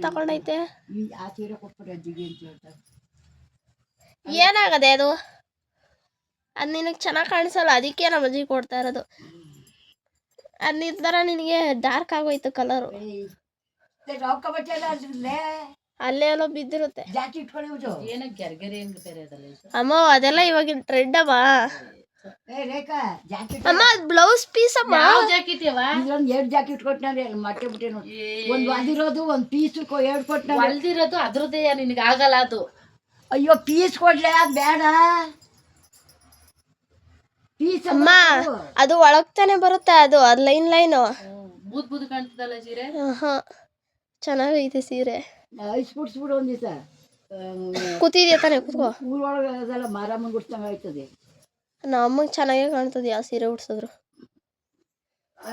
ತಗೊಂಡೈತೆ ಏನಾಗದೆ ಅದು ಅದು ನಿನಗೆ ಚೆನ್ನಾಗಿ ಕಾಣಿಸಲ್ಲ ಅದಕ್ಕೆ ನಮ್ಮ ಅಜ್ಜಿ ಕೊಡ್ತಾ ಇರೋದು ಅದು ನಿಂತರ ನಿನಗೆ ಡಾರ್ಕ್ ಆಗೋಯ್ತು ಕಲರು ಅಲ್ಲೇ ಎಲ್ಲೋ ಬಿದ್ದಿರುತ್ತೆ ಅಮ್ಮ ಅದೆಲ್ಲ ಇವಾಗಿನ ಟ್ರೆಂಡ್ ಅಮ್ಮ ಅಮ್ಮ ಬ್ಲೌಸ್ ಪೀಸ್ ಅಮ್ಮ ಎರಡು ಜಾಕೆಟ್ ಕೊಟ್ಟೆ ಮತ್ತೆ ಬಿಟ್ಟೆ ನೋಡಿ ಒಂದು ಹೊಲ್ದಿರೋದು ಒಂದು ಪೀಸ್ ಎರಡು ಕೊಟ್ಟೆ ಹೊಲ್ದಿರೋದು ಅದ್ರದ್ದೇ ನಿನಗೆ ಆಗಲ್ಲ ಅದು ಅಯ್ಯೋ ಪೀಸ್ ಕೊಡ್ಲೆ ಅದು ಬೇಡ ಪೀಸ್ ಅಮ್ಮ ಅದು ಒಳಗ್ತಾನೆ ಬರುತ್ತೆ ಅದು ಲೈನ್ ಲೈನು ಬೂದ್ ಬೂದ್ ಕಾಣ್ತದಲ್ಲ ಸೀರೆ ಚೆನ್ನಾಗೈತೆ ಸೀರೆ ಐಸ್ಬಿಡ್ಸ್ಬಿಡು ಒಂದು ದಿವಸ ಕೂತಿದ್ಯಾ ತಾನೆ ಕೂತ್ಕೋ ಊರೊಳಗೆ ಅದೆಲ್ಲ ಮಾರಮ್ಮನ ಗುಡ್ಸಂಗೆ ಆಯ್ತದೆ ನಮಗೆ ಚೆನ್ನಾಗೇ ಕಾಣ್ತದೆ ಆ ಸೀರೆ ಉಡ್ಸಿದ್ರು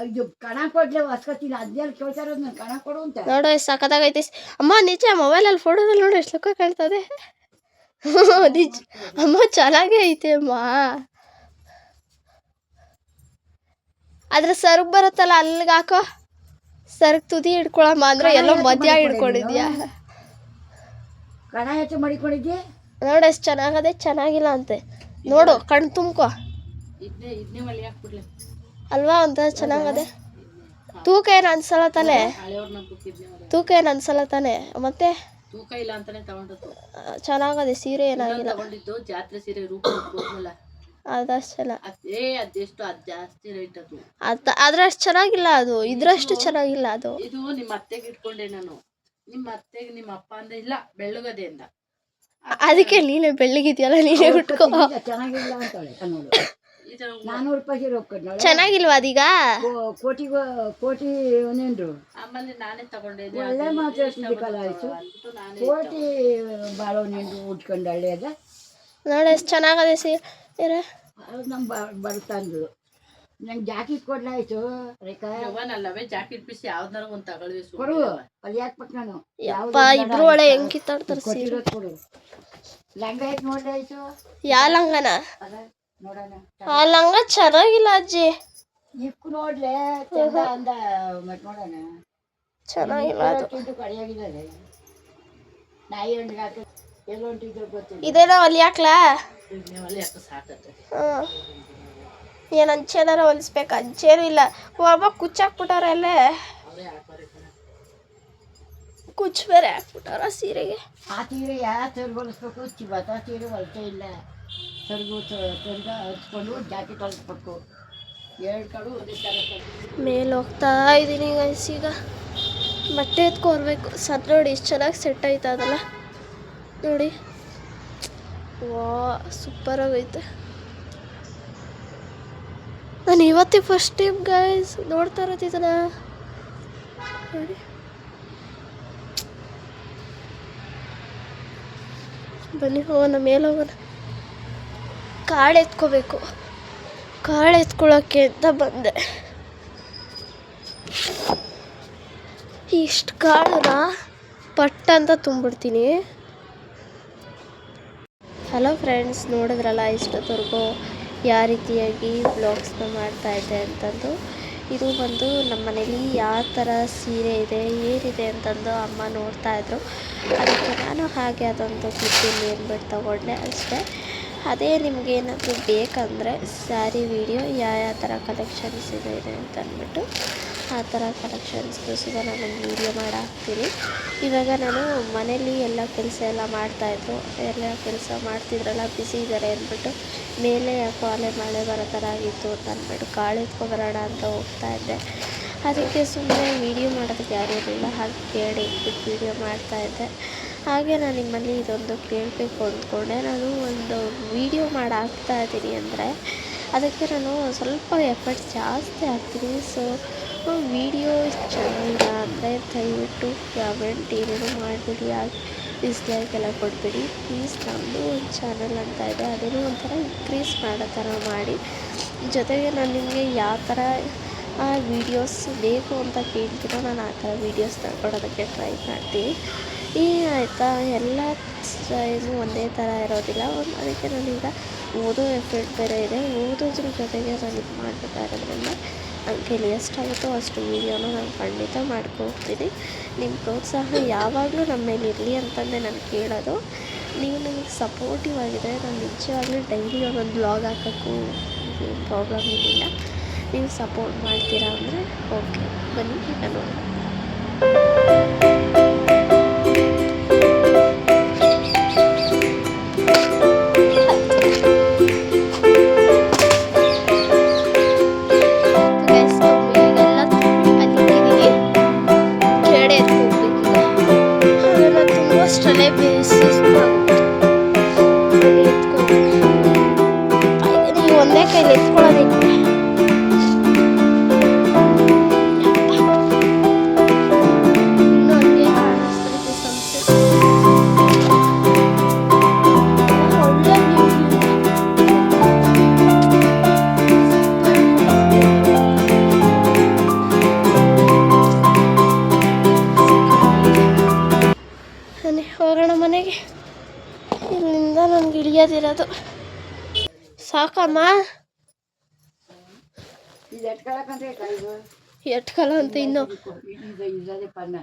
ಇದು ಕಣ ಕೊಡ್ಲೆ ಹೊಸ್ಕೊತೀನಿ ಅದ್ನೆಲ್ಲ ಕೇಳ್ತಾರೋದು ನಾನು ಕಣ ಕೊಡು ಅಂತ ನೋಡು ಎಷ್ಟು ಸಖತ್ತಾಗೈತೆ ಅಮ್ಮ ನಿಜ ಮೊಬೈಲಲ್ಲಿ ಫೋಟೋದಲ್ಲಿ ನೋಡಿ ಎಷ್ಟು ಲುಕ್ಕ ಕಾಣ್ತದೆ ನಿಜ ಅಮ್ಮ ಚೆನ್ನಾಗೇ ಐತೆ ಅಮ್ಮ ಅದ್ರ ಸರ್ಗ್ ಬರುತ್ತಲ್ಲ ಅಲ್ಲಿಗೆ ಹಾಕೋ ಸರ್ಗ್ ತುದಿ ಹಿಡ್ಕೊಳಮ್ಮ ಅಂದ್ರೆ ಎಲ್ಲೋ ಮಧ್ಯ ಹಿಡ್ಕೊಂಡಿದ್ಯಾ ಕಣ ಹೆಚ್ಚು ಮಾಡಿಕೊಂಡಿದ್ದೆ ನೋಡು ಎಷ್ಟು ಚೆನ್ನಾಗದೆ ಚೆನ್ನಾಗಿಲ್ಲ ಅಂತೆ ನೋಡು ಕಣ್ ತುಂಬ್ಕೋ ಅಲ್ವಾ ಒಂಥರ ಚೆನ್ನಾಗದೆ ತೂಕ ಏನು ಅನ್ಸಲ್ಲ ತಾನೆ ತೂಕ ಏನು ಅನ್ಸಲ್ಲ ತಾನೆ ಮತ್ತೆ ತೂಕ ಇಲ್ಲ ಅಂತಾನೆ ತಗೊಂಡದ್ದು ಚೆನ್ನಾಗದೆ ಸೀರೆ ಏನಾಗಿಲ್ಲ ತಗೊಂಡಿದ್ದು ಜಾತ್ರೆ ಸೀರೆ ರೂಪ ಅದಷ್ಟಲ್ಲ ಅದೆಷ್ಟು ಅದು ಜಾಸ್ತಿ ರೇಟ್ ಅದು ಆದ್ರೆ ಅಷ್ಟು ಚೆನ್ನಾಗಿಲ್ಲ ಅದು ಇದ್ರಷ್ಟು ಚೆನ್ನಾಗಿಲ್ಲ ಅದು ಇದು ನಿಮ್ಮ ಅತ್ತೆಗೆ ಇಟ್ಕೊಂಡೆ ನಾನು ನಿಮ್ಮ ಅತ್ತೆಗೆ ನಿಮ್ಮ ಅಪ್ಪ ಅಂದ್ರೆ ಇಲ್ಲ ಬೆಳ್ಳಗದೆ ಅಂದ ಅದಕ್ಕೆ ನೀನೆ ಬೆಳ್ಳಗಿದ್ಯಲ್ಲ ನೀನೇ ಉಟ್ಕೋ ಚೆನ್ನಾಗಿಲ್ಲ ಅಂತಾಳೆ ನೋಡು 400 ರೂಪಾಯಿ ರೊಕ್ಕ ಚೆನ್ನಾಗಿಲ್ವಾ ಅದೀಗ ಕೋಟಿ ಒಂದೇನ್ರು ಆಮೇಲೆ ನಾನೇ ತಗೊಂಡೆ ಒಳ್ಳೆ ಮಾತಾಡ್ತಿದ್ದಕ್ಕಲ್ಲ ಆಯ್ತು ಕೋಟಿ ಬಾಳೋನೇನ್ರು ಉಟ್ಕೊಂಡು ಹಳ್ಳಿ ಅದ ನೋಡಿ ಎಷ್ಟು ಚೆನ್ನಾಗದೆ ಸೀರೆ ಅದು ನಮ್ಗೆ ಬರ್ತಂದು ನಂಗೆ ಜಾಕೆಟ್ ಕೊಡ್ಲಾಯ್ತು ರೇಖಾನಲ್ಲವೇ ಜಾಕೆಟ್ ಪೀಸ್ ಯಾವ್ದಾರ ಒಂದು ತಗೊಳ್ವಿ ಕೊಡು ಅಲ್ಲಿ ಯಾಕೆ ಪಟ್ಟು ನಾನು ಇಬ್ರು ಒಳ್ಳೆ ಹೆಂಗ್ ಕಿತ್ತಾಡ್ತಾರೆ ಕೊಟ್ಟಿರೋದು ಕೊಡು ಲಂಗ ಐತೆ ನೋಡ್ಲಾಯ್ತು ಯಾವ ಲಂಗನ ಅದ ನೋಡೋಣ ಆ ಲಂಗ ಚೆನ್ನಾಗಿಲ್ಲ ಅಜ್ಜಿ ಇಕ್ಕು ನೋಡ್ಲೆ ಚಂದ ಅಂದ ಮತ್ತೆ ನೋಡೋಣ ಚೆನ್ನಾಗಿಲ್ಲ ಅದು ಕಡಿಯಾಗಿದ್ದಾರೆ ನಾಯಿ ಹಣ್ಣಿಗೆ ಹಾಕಿ ಎಲ್ಲ ಹೊಂಟಿದ್ರು ಗೊತ್ತಿಲ್ಲ ಇದೇನೋ ಅಲ್ಲಿ ಹಾಕ್ಲಾ ಸಾಕತ್ತೆ ಏನು ಅಂಚೆನಾರ ಹೊಲಿಸ್ಬೇಕು ಅಂಚೇನು ಇಲ್ಲ ಒಬ್ಬ ಕುಚ್ಚಾಕ್ಬಿಟ್ಟಾರ ಅಲ್ಲೇ ಕುಚ್ಚು ಬೇರೆ ಹಾಕ್ಬಿಟ್ಟಾರ ಸೀರೆಗೆ ಆ ಸೀರೆ ಯಾವ ಸರ್ ಹೊಲಿಸ್ಬೇಕು ಚಿವತ್ತ ಸೀರೆ ಹೊಲಿಸೇ ಇಲ್ಲ ಸರ್ಗು ಸರ್ಗ ಹಚ್ಕೊಂಡು ಜಾಕೆಟ್ ಹೊಲಿಸ್ಬೇಕು ಎರಡು ಕಡು ಮೇಲೆ ಹೋಗ್ತಾ ಇದ್ದೀನಿ ಗೈಸ್ ಈಗ ಬಟ್ಟೆ ಎತ್ಕೊರ್ಬೇಕು ಸದ್ ನೋಡಿ ಎಷ್ಟು ಚೆನ್ನಾಗಿ ಸೆಟ್ ಆಯ್ತಾ ಅದಲ್ಲ ನೋಡಿ ವಾ ಸೂಪರಾಗೈತೆ ನಾನು ಇವತ್ತೇ ಫಸ್ಟ್ ಟೈಮ್ ಗೈಸ್ ನೋಡ್ತಾ ಇರೋದು ಇದನ್ನ ನೋಡಿ ಬನ್ನಿ ಹೋಗೋಣ ಮೇಲೆ ಹೋಗೋಣ ಕಾಳು ಎತ್ಕೋಬೇಕು ಕಾಳು ಎತ್ಕೊಳ್ಳೋಕ್ಕೆ ಅಂತ ಬಂದೆ ಇಷ್ಟು ಕಾಳನ್ನ ಪಟ್ಟ ಅಂತ ತುಂಬಿಡ್ತೀನಿ ಹಲೋ ಫ್ರೆಂಡ್ಸ್ ನೋಡಿದ್ರಲ್ಲ ಇಷ್ಟೊತ್ತವರೆಗೂ ಯಾವ ರೀತಿಯಾಗಿ ಬ್ಲಾಗ್ಸ್ನ ಮಾಡ್ತಾಯಿದ್ದೆ ಅಂತಂದು ಇದು ಬಂದು ನಮ್ಮ ಮನೇಲಿ ಯಾವ ಥರ ಸೀರೆ ಇದೆ ಏನಿದೆ ಅಂತಂದು ಅಮ್ಮ ನೋಡ್ತಾಯಿದ್ರು ಅದಕ್ಕೆ ನಾನು ಹಾಗೆ ಅದೊಂದು ಕ್ಲಿಪ್ಪಿಂಗ್ ಏನ್ಬಿಟ್ಟು ತಗೊಂಡೆ ಅಷ್ಟೇ ಅದೇ ನಿಮಗೇನಾದರೂ ಬೇಕಂದರೆ ಸ್ಯಾರಿ ವಿಡಿಯೋ ಯಾವ ಥರ ಕಲೆಕ್ಷನ್ಸ್ ಇದೆ ಅಂತ ಅಂದ್ಬಿಟ್ಟು ಆ ಥರ ಕಲೆಕ್ಷನ್ಸ್ಗೂ ಸಹ ನಾನೊಂದು ವೀಡಿಯೋ ಮಾಡಿ ಹಾಕ್ತೀನಿ ಇವಾಗ ನಾನು ಮನೇಲಿ ಎಲ್ಲ ಕೆಲಸ ಎಲ್ಲ ಮಾಡ್ತಾಯಿದ್ರು ಎಲ್ಲ ಕೆಲಸ ಮಾಡ್ತಿದ್ರಲ್ಲ ಬಿಸಿ ಇದ್ದಾರೆ ಅಂದ್ಬಿಟ್ಟು ಮೇಲೆ ಯಾಕೋ ಅಲೆ ಮಳೆ ಬರೋ ಥರ ಆಗಿತ್ತು ಅಂತ ಅಂದ್ಬಿಟ್ಟು ಕಾಳು ಎತ್ಕೊಬರೋಣ ಅಂತ ಹೋಗ್ತಾಯಿದ್ದೆ ಅದಕ್ಕೆ ಸುಮ್ಮನೆ ವೀಡಿಯೋ ಮಾಡೋದಕ್ಕೆ ಯಾರೂ ಇರಲಿಲ್ಲ ಹಾಗೆ ಕೇಳಿ ಇಟ್ಬಿಟ್ಟು ವೀಡಿಯೋ ಮಾಡ್ತಾಯಿದ್ದೆ ಹಾಗೆ ನಾನು ನಿಮ್ಮಲ್ಲಿ ಇದೊಂದು ಕೇಳಬೇಕು ಅಂದ್ಕೊಂಡೆ ನಾನು ಒಂದು ವೀಡಿಯೋ ಮಾಡಿ ಹಾಕ್ತಾಯಿದ್ದೀನಿ ಅಂದರೆ ಅದಕ್ಕೆ ನಾನು ಸ್ವಲ್ಪ ಎಫರ್ಟ್ಸ್ ಜಾಸ್ತಿ ಹಾಕ್ತೀನಿ ಸೊ ವೀಡಿಯೋ ಚೆನ್ನಾಗಿಲ್ಲ ಅಂದರೆ ದಯವಿಟ್ಟು ಕಮೆಂಟ್ ಏನೇನೋ ಮಾಡಿಬಿಡಿ ಡಿಸ್ಲೈಕ್ ಎಲ್ಲ ಕೊಟ್ಬಿಡಿ ಪ್ಲೀಸ್ ನಮ್ಮದು ಒಂದು ಚಾನಲ್ ಅಂತ ಇದೆ ಅದನ್ನು ಒಂಥರ ಇನ್ಕ್ರೀಸ್ ಮಾಡೋ ಥರ ಮಾಡಿ ಜೊತೆಗೆ ನಾನು ನಿಮಗೆ ಯಾವ ಥರ ವೀಡಿಯೋಸ್ ಬೇಕು ಅಂತ ಕೇಳ್ತೀನೋ ನಾನು ಆ ಥರ ವೀಡಿಯೋಸ್ನ ಕೊಡೋದಕ್ಕೆ ಟ್ರೈ ಮಾಡ್ತೀನಿ ಆಯಿತಾ ಎಲ್ಲ ಏನು ಒಂದೇ ಥರ ಇರೋದಿಲ್ಲ ಅದಕ್ಕೆ ನಾನೀಗ ಓದೋ ಎಫೆಕ್ಟ್ ಬೇರೆ ಇದೆ ಓದೋದ್ರ ಜೊತೆಗೆ ನಾನು ಇದು ಮಾಡಬೇಕಾಗಿರೋದ್ರಿಂದ ನನ್ನ ಕೈಲಿ ಎಷ್ಟಾಗುತ್ತೋ ಅಷ್ಟು ವೀಡಿಯೋನ ನಾನು ಖಂಡಿತ ಮಾಡ್ಕೊಡ್ತೀನಿ. ನಿಮ್ಮ ಪ್ರೋತ್ಸಾಹ ಯಾವಾಗಲೂ ನಮ್ಮ ಮೇಲೆ ಇರಲಿ ಅಂತಂದೇ ನಾನು ಕೇಳೋದು. ನೀವು ನನಗೆ ಸಪೋರ್ಟಿವ್ ಆಗಿದೆ. ನಾನು ನಿಜವಾಗ್ಲೂ ಡೈಲಿ ಒಂದೊಂದು ಬ್ಲಾಗ್ ಹಾಕೋಕ್ಕೂ ಏನು ಪ್ರಾಬ್ಲಮ್ ಏನಿಲ್ಲ. ನೀವು ಸಪೋರ್ಟ್ ಮಾಡ್ತೀರಾ ಅಂದರೆ ಓಕೆ, ಬನ್ನಿ ಈಗ ನೋಡೋಣ. ಅಷ್ಟರಲ್ಲೇ ನೀವು ಒಂದೇ ಕೈಲಿ ಎತ್ಕೊಳ್ಳೋದಕ್ಕೆ ಇನ್ನೂ ಹಂಗೆ ಕಾಣಿಸ್ತೈತೆ ಸಂಸೆ. ಒಳ್ಳೆ ಹೋಗೋಣ ಮನೆಗೆ. ಇಲ್ಲಿಂದ ನನಗೆ ಇಳಿಯೋದಿರೋದು. ಸಾಕಮ್ಮ ಇದು ಎಟ್ಕೊಳಕಂದ್ರೆ ಇದು ಎಟ್ಕಲ್ಲ ಅಂತ ಇನ್ನು ಇದೇ ಪನ್ನ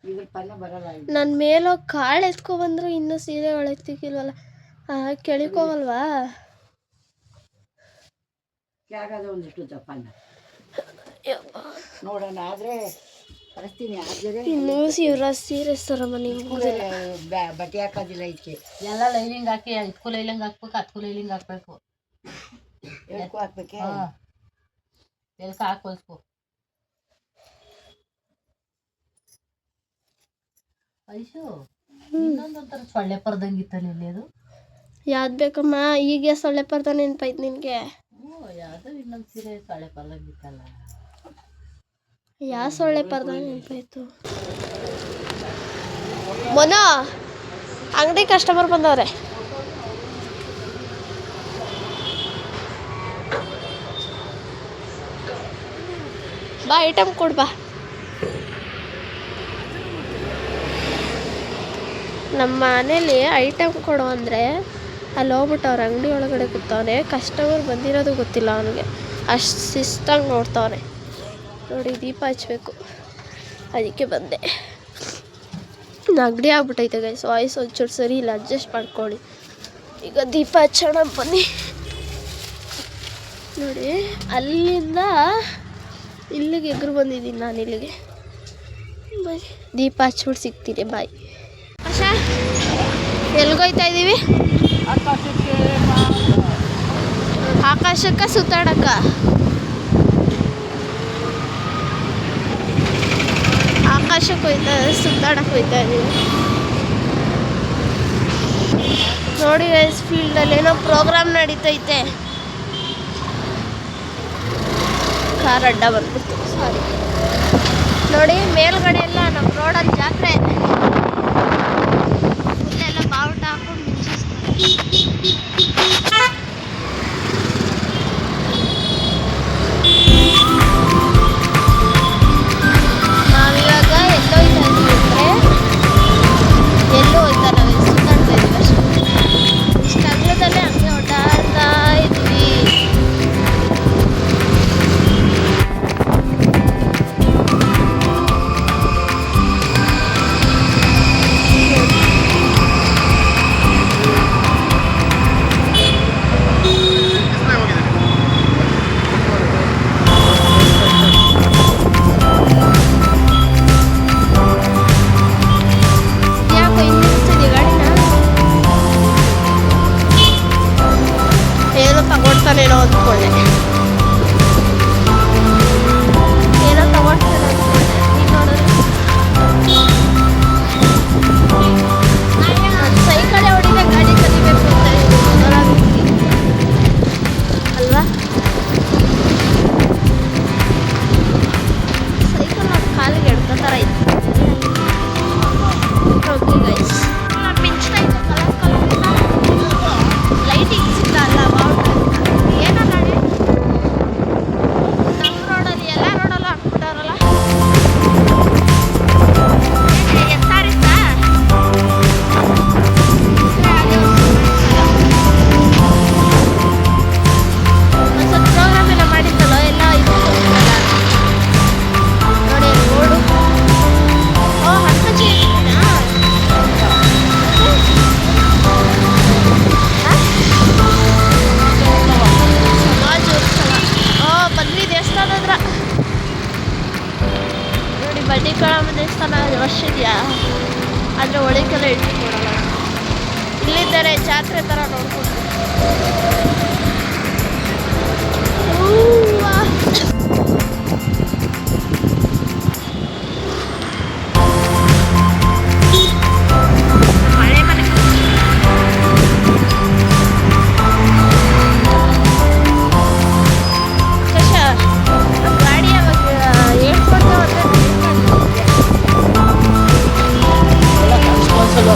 ಇದ್ರ ಪನ್ನ ಬರಲ್ಲ. ನನ್ನ ಮೇಲೋಗಿ ಕಾಳು ಎತ್ಕೊಬಂದ್ರು ಇನ್ನೂ ಸೀರೆ ಒಳಗ್ತಿಕ್ಕಿಲ್ವಲ್ಲ. ಕೆಳಿಕೋಗಲ್ವಾ? ಕ್ಯಾಗದ ಒಂದಿಷ್ಟು ಪನ್ನ ನೋಡೋಣ. ಆದರೆ ಕಳಿಸ್ತೀನಿ. ಆದರೆ ಇನ್ನೂ ಸೀರೆ ಸರಮ್ಮ ನಿಮ್ಗೆ ಬಟ್ಟೆ ಹಾಕೋದಿಲ್ಲ ಇದಕ್ಕೆ. ಎಲ್ಲ ಲೈಲಿಂಗ್ ಹಾಕಿ ಇದಕ್ಕೂ ಲೈಲಿಂಗ್ ಹಾಕ್ಬೇಕು, ಅದಕ್ಕೂ ಲೈಲಿಂಗ್ ಹಾಕ್ಬೇಕು. ಎಲ್ಕು ಹಾಕ್ಬೇಕೆ? ಎಲ್ಕ ಹಾಕೊಳ್ಸ್ಕೊ. ಐಶು ಇನ್ನೊಂದೊಂಥರ ಸೊಳ್ಳೆ ಪರ್ದಂಗಿತ್ತಲ್ಲ ಇಲ್ಲಿ ಅದು ಯಾವ್ದು ಬೇಕಮ್ಮ? ಈಗ ಸೊಳ್ಳೆ ಪರ್ದ ನೆನ್ಪೈತೆ ನಿನಗೆ? ಯಾವುದೋ ಇನ್ನೊಂದು ಸೀರೆ ಸೊಳ್ಳೆ ಪರ್ದಂಗಿತ್ತಲ್ಲ. ಯಾವ ಸೊಳ್ಳೆ ಪರ್ದ ನೆನಪಾಯ್ತು? ಮೊನ ಅಂಗಡಿ ಕಸ್ಟಮರ್ ಬಂದವ್ರೆ. ಬಾ ಐಟಮ್ ಕೊಡು ಬಾ. ನಮ್ಮ ಮನೇಲಿ ಐಟಮ್ ಕೊಡು ಅಂದರೆ ಅಲ್ಲಿ ಹೋಗ್ಬಿಟ್ಟು ಅವ್ರ ಅಂಗಡಿ ಒಳಗಡೆ ಕೂತವನೆ. ಕಸ್ಟಮರ್ ಬಂದಿರೋದು ಗೊತ್ತಿಲ್ಲ ಅವನಿಗೆ, ಅಷ್ಟು ಶಿಸ್ತಾಗಿ ನೋಡ್ತವನೆ. ನೋಡಿ ದೀಪ ಹಚ್ಬೇಕು, ಅದಕ್ಕೆ ಬಂದೆ. ನೆಗಡಿ ಆಗ್ಬಿಟ್ಟೈತೆ ಗೈಸ್, ವಾಯ್ಸ್ ಒಂಚೂರು ಸರಿ ಇಲ್ಲ, ಅಡ್ಜಸ್ಟ್ ಮಾಡ್ಕೊಳ್ಳಿ. ಈಗ ದೀಪ ಹಚ್ಚೋಣ ಬನ್ನಿ. ನೋಡಿ ಅಲ್ಲಿಂದ ಇಲ್ಲಿಗೆ ಎಗ್ರು ಬಂದಿದ್ದೀನಿ ನಾನು. ಇಲ್ಲಿಗೆ ಬಾಯ್, ದೀಪ ಹಚ್ಬಿಟ್ಟು ಸಿಗ್ತೀನಿ. ಬಾಯ್. ಆಶಾ ಎಲ್ಗೋಯ್ತಾ ಇದ್ದೀವಿ? ಆಕಾಶಕ್ಕೆ ಸುತ್ತಾಡಕ್ಕ. ಆಕಾಶಕ್ಕೆ ಸುತ್ತಾಡಕ್ಕೆ ಹೋಯ್ತಾ ಇದ್ದೀವಿ. ನೋಡಿ ಗೈಸ್, ಫೀಲ್ಡಲ್ಲಿ ಏನೋ ಪ್ರೋಗ್ರಾಮ್ ನಡೀತೈತೆ. ಕಾರ್ ಅಡ್ಡ ಬಂದ್ಬಿಡ್ತು, ಸಾರಿ. ನೋಡಿ ಮೇಲ್ಗಡೆ ಎಲ್ಲ ನಮ್ಮ ರೋಡಲ್ಲಿ ಜಾತ್ರೆ. ಇಲ್ಲೆಲ್ಲ ಬಾವುಟ ಹಾಕೊಂಡು ನಾವಿವಾಗ ಎಲ್ಲೋ ಹೋಯ್ತಾ ಇದ್ದೀವಿ ಅಂದರೆ ಎಲ್ಲೂ ಹೋಯ್ತಾ ನಾವೇ ಸುತ್ತಾಡ್ತಾ ಇದ್ದೀವಿ ಅಷ್ಟೇ. ಇಷ್ಟು ಅಗಲದಲ್ಲೇ ಹಂಗೆ ಓಡಾಡ್ತಾ ಇದ್ವಿ. ಆದರೆ ಒಳಗೆಲ್ಲ ಎಂಟ್ರಿ ಕೊಡಲ್ಲ. ಇಲ್ಲಿದ್ದಾರೆ ಜಾತ್ರೆ ಥರ ನೋಡ್ಕೊಂಡು. ಮಳೆ ಮನೆ ಗಾಡಿ ಯಾವಾಗ ಹೇಳ್ಕೊಡ್ತಾ ಹೋದ್ರೆ ಎಲ್ಲ ಕನ್ಸ್ಪಾನ್ಸಲ್